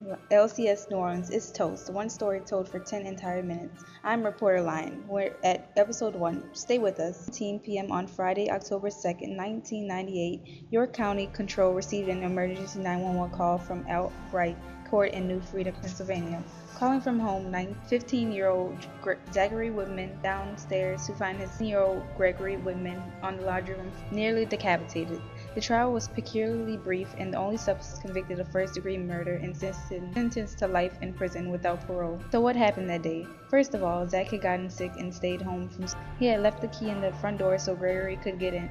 LCS New Orleans is Toast, one story told for 10 entire minutes. I'm reporter Lion. We're at episode 1. Stay with us. 17 p.m. on Friday, October 2nd, 1998, York County Control received an emergency 911 call from Outright Court in New Freedom, Pennsylvania. Calling from home, 15-year-old Zachary Whitman downstairs to find his 10-year-old Gregory Whitman on the laundry room nearly decapitated. The trial was peculiarly brief, and the only suspect convicted of first-degree murder and sentenced to life in prison without parole. So what happened that day? First of all, Zach had gotten sick and stayed home from school. He had left the key in the front door so Gregory could get in.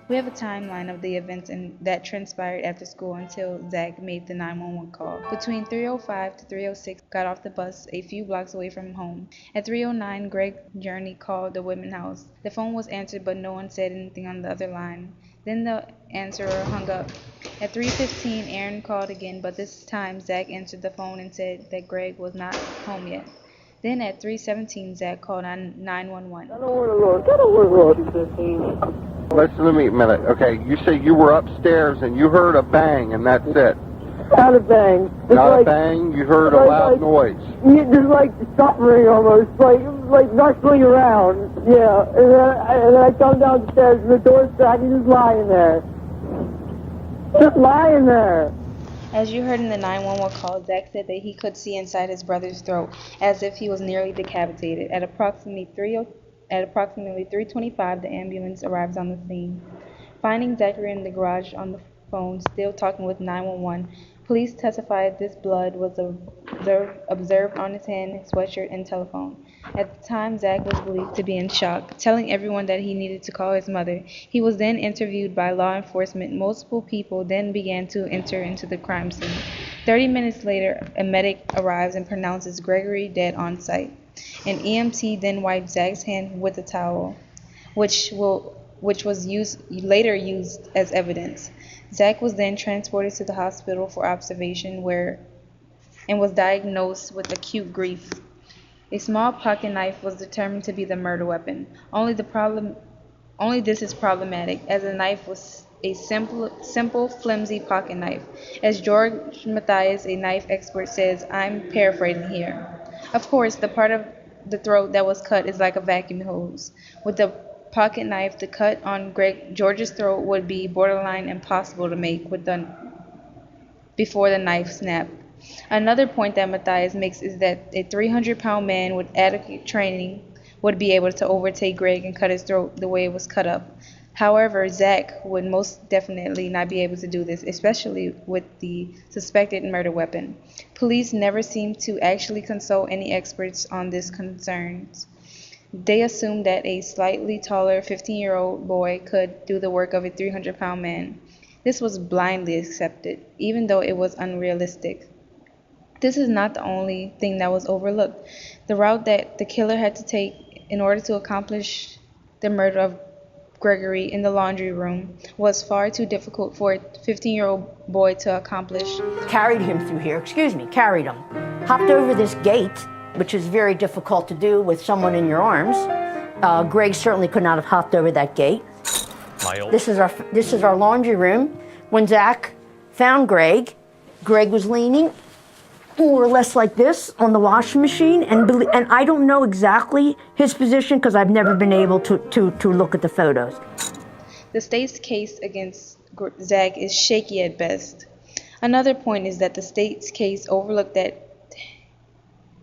We have a timeline of the events that transpired after school until Zach made the 911 call. Between 3:05 to 3:06, got off the bus a few blocks away from home. At 3:09, Greg Journey called the Whitman house. The phone was answered, but no one said anything on the other line. Then the answerer hung up. At 3:15, Aaron called again, but this time Zach answered the phone and said that Greg was not home yet. Then at 3:17, Zach called on 911. Listen to me a minute. Okay, you say you were upstairs and you heard a bang and that's it. Not a bang. Not a bang, you heard a loud noise. Just like suffering almost, like knuckling around. Yeah, and then I come downstairs and the door's shut and he's just lying there. Just lying there. As you heard in the 911 call, Zach said that he could see inside his brother's throat as if he was nearly decapitated. At approximately 3:25, the ambulance arrives on the scene. Finding Zachary in the garage on the phone, still talking with 911, police testified this blood was observed on his hand, sweatshirt, and telephone. At the time, Zach was believed to be in shock, telling everyone that he needed to call his mother. He was then interviewed by law enforcement. Multiple people then began to enter into the crime scene. 30 minutes later, a medic arrives and pronounces Gregory dead on site. An EMT then wiped Zach's hand with a towel, which was later used as evidence. Zach was then transported to the hospital for observation and was diagnosed with acute grief. A small pocket knife was determined to be the murder weapon. Only this is problematic, as the knife was a simple, flimsy pocket knife. As George Mathias, a knife expert, says, I'm paraphrasing here. Of course, the part of the throat that was cut is like a vacuum hose. With the pocket knife, the cut on George's throat would be borderline impossible to make before the knife snapped. Another point that Mathias makes is that a 300-pound man with adequate training would be able to overtake Greg and cut his throat the way it was cut up. However, Zach would most definitely not be able to do this, especially with the suspected murder weapon. Police never seemed to actually consult any experts on these concerns. They assumed that a slightly taller 15-year-old boy could do the work of a 300-pound man. This was blindly accepted, even though it was unrealistic. This is not the only thing that was overlooked. The route that the killer had to take in order to accomplish the murder of Gregory in the laundry room was far too difficult for a 15-year-old boy to accomplish. Carried him through here, carried him. Hopped over this gate, which is very difficult to do with someone in your arms. Greg certainly could not have hopped over that gate. This is our laundry room. When Zach found Greg was leaning more or less like this on the washing machine, and I don't know exactly his position because I've never been able to look at the photos. The state's case against Zach is shaky at best. Another point is that the state's case overlooked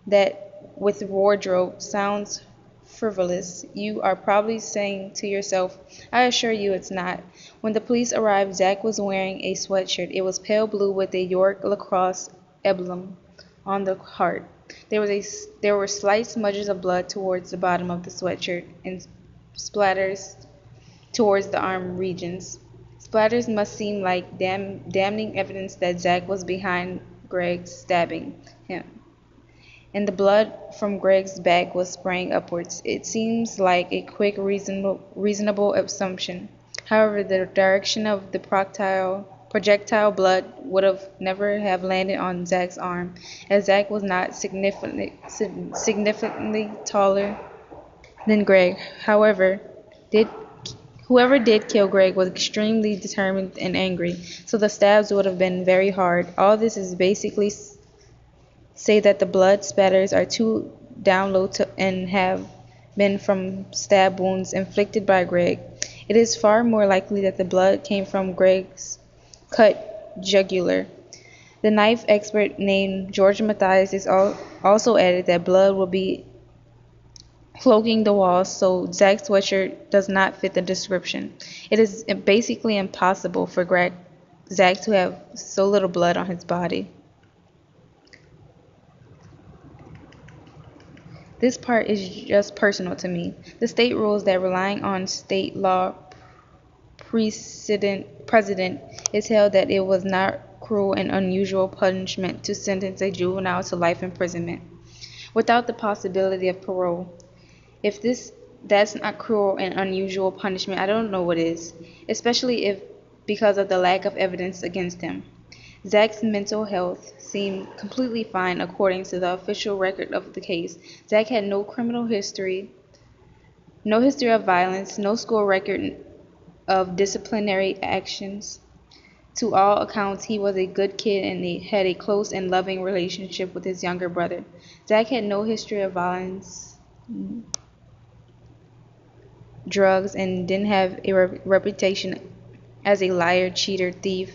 that with wardrobe sounds frivolous. You are probably saying to yourself, I assure you it's not. When the police arrived, Zach was wearing a sweatshirt. It was pale blue with a York lacrosse emblem on the heart. There were slight smudges of blood towards the bottom of the sweatshirt and splatters towards the arm regions. Splatters must seem like damning evidence that Zach was behind Greg stabbing him. And the blood from Greg's back was spraying upwards. It seems like a quick, reasonable assumption. However, the direction of the projectile blood would have never have landed on Zach's arm, as Zach was not significantly taller than Greg. However, Whoever did kill Greg was extremely determined and angry, so the stabs would have been very hard. All this is basically say that the blood spatters are too down low and have been from stab wounds inflicted by Greg. It is far more likely that the blood came from Greg's cut jugular. The knife expert named George Mathias is also added that blood will be cloaking the walls, so Zach's sweatshirt does not fit the description. It is basically impossible for Zach to have so little blood on his body. This part is just personal to me. The state rules that relying on state law precedent is held that it was not cruel and unusual punishment to sentence a juvenile to life imprisonment without the possibility of parole. If that's not cruel and unusual punishment, I don't know what is, especially if because of the lack of evidence against him. Zach's mental health seemed completely fine according to the official record of the case. Zach had no criminal history, no history of violence, no school record of disciplinary actions. To all accounts, he was a good kid and he had a close and loving relationship with his younger brother. Zach had no history of violence, drugs, and didn't have a reputation as a liar, cheater, thief.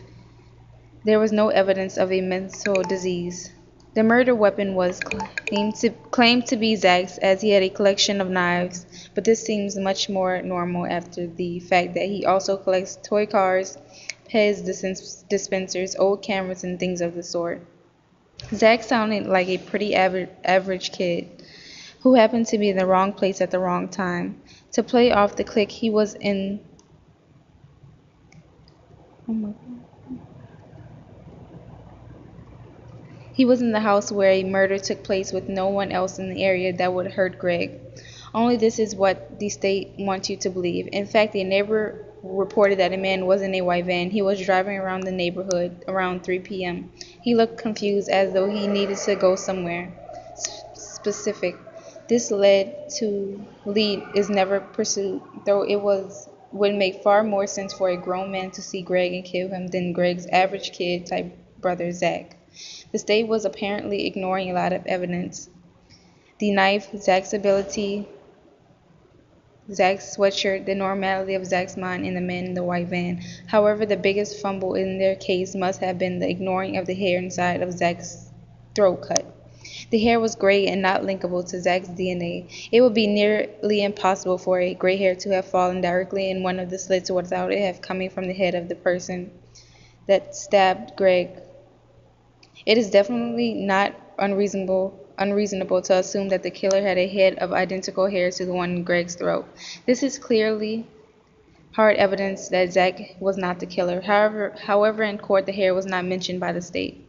There was no evidence of a mental disease. The murder weapon was claimed to be Zach's, as he had a collection of knives, but this seems much more normal after the fact that he also collects toy cars, Pez dispensers, old cameras, and things of the sort. Zach sounded like a pretty average kid who happened to be in the wrong place at the wrong time. To play off the clique he was in. Oh my God. He was in the house where a murder took place with no one else in the area that would hurt Greg. Only this is what the state wants you to believe. In fact, a neighbor reported that a man was in a white van. He was driving around the neighborhood around 3 p.m. He looked confused as though he needed to go somewhere specific. This lead is never pursued, though would make far more sense for a grown man to see Greg and kill him than Greg's average kid type brother Zach. The state was apparently ignoring a lot of evidence. The knife, Zach's ability, Zach's sweatshirt, the normality of Zach's mind, and the man in the white van. However, the biggest fumble in their case must have been the ignoring of the hair inside of Zach's throat cut. The hair was gray and not linkable to Zach's DNA. It would be nearly impossible for a gray hair to have fallen directly in one of the slits without it have coming from the head of the person that stabbed Greg. It is definitely not unreasonable to assume that the killer had a head of identical hair to the one in Greg's throat. This is clearly hard evidence that Zach was not the killer. However, in court, the hair was not mentioned by the state.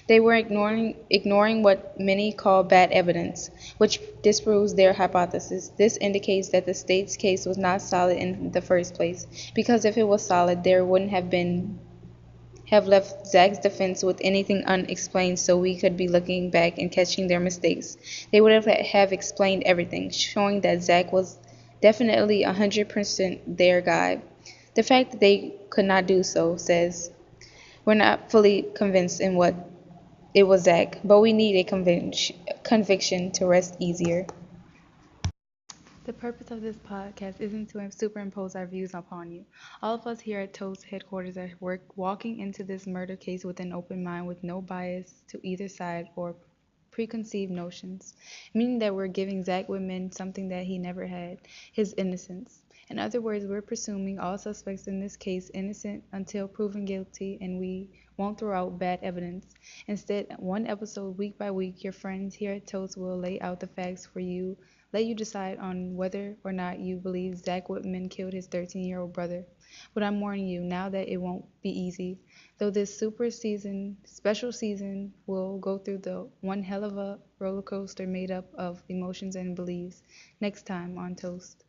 They were ignoring what many call bad evidence, which disproves their hypothesis. This indicates that the state's case was not solid in the first place, because if it was solid, there wouldn't have left Zach's defense with anything unexplained, so we could be looking back and catching their mistakes. They would have explained everything, showing that Zach was definitely 100% their guy. The fact that they could not do so says we're not fully convinced in what it was Zach, but we need a conviction to rest easier. The purpose of this podcast isn't to superimpose our views upon you. All of us here at T.O.A.S.T headquarters are walking into this murder case with an open mind with no bias to either side or preconceived notions, meaning that we're giving Zach Whitman something that he never had, his innocence. In other words, we're presuming all suspects in this case innocent until proven guilty, and we won't throw out bad evidence. Instead, one episode week by week, your friends here at T.O.A.S.T will lay out the facts for you, let you decide on whether or not you believe Zach Whitman killed his 13-year-old brother. But I'm warning you now that it won't be easy. Though this special season will go through the one hell of a roller coaster made up of emotions and beliefs. Next time on T.O.A.S.T.